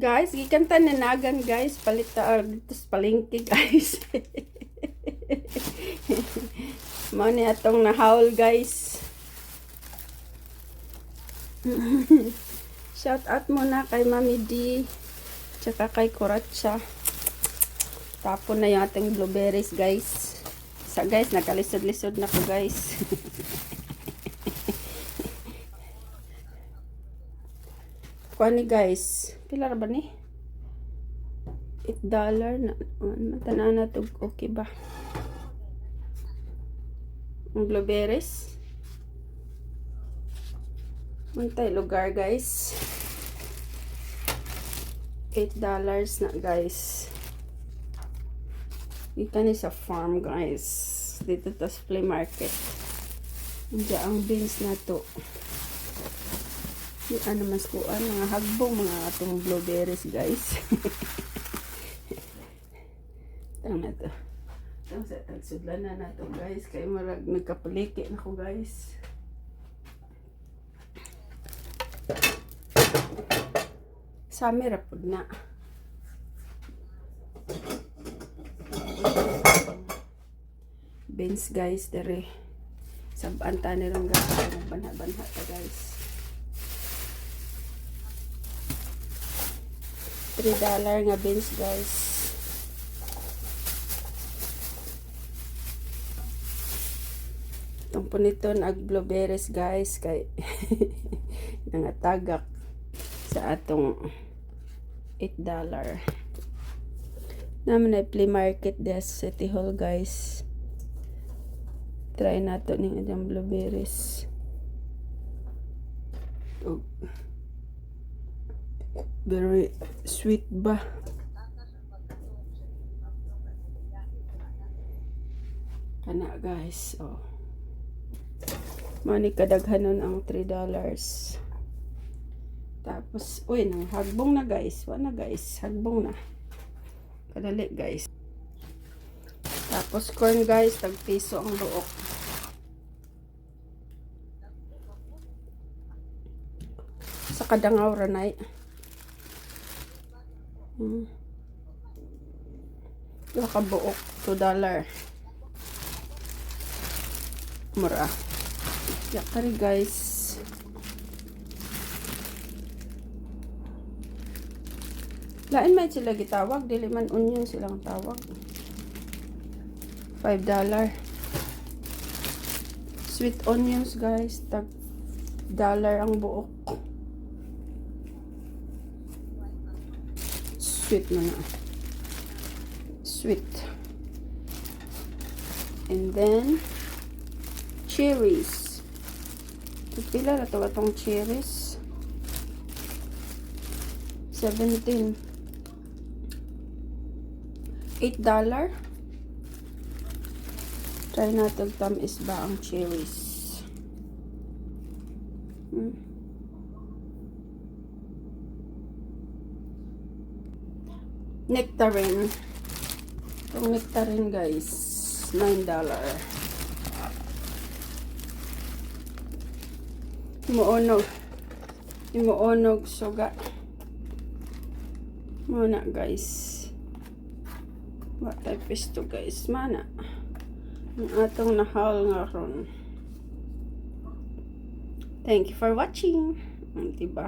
Guys, gikan ta nanagan guys, palita dito sa palengke guys. Mao ni atong nahaul guys. Shout out muna kay Mami D, tsaka kay Kuratsa. Tapon na yung ating blueberries guys. Sa guys, nakalisod-lisod na ko guys. Kuha ni guys, pila ba ni? $8 na. Matanan na to, okay ba? Ang blueberries. Muntay lugar guys. $8 na guys. Ika ni sa farm guys. Dito to sa flea market. Diyan ang beans na to. Ano mas kuan, mga hagbong mga atong blueberries guys. Tang na to. Tang sa tagsudlan na to guys. Kaya marag nagkapaliki na ko guys. Summer rapod na. Beans guys dere. Sabanta ni lang guys. Banha-banha ta guys. $3 nga beans guys. Itong puniton ag blueberries guys kay nangatagak sa atong $8. Naman ay flea market des City Hall guys. Try nato ning adang blueberries. Oh. Very sweet ba? Kana guys, oh. Mani kadaghanon ang $3. Tapos, uy, nang hagbong na guys. Wala guys, hagbong na. Kadali guys. Tapos corn guys, tag-piso ang buok. Sa kadangaw ranay. Kabuok, $2. Mura. Yakari guys. Lain may sila gitawag, dili man onion silang tawag. $5. Sweet onions guys, tag $1 ang buok. Sweet na na. Sweet. And then cherries. Pila na ito itong cherries? 17. $8. Try natin tamis ba ang cherries. Nectarine. Itong nectarine guys, $9. Imuonog suga. Muna guys. What type is to guys? Mana ang atong nahaul nga ron. Thank you for watching. Diba?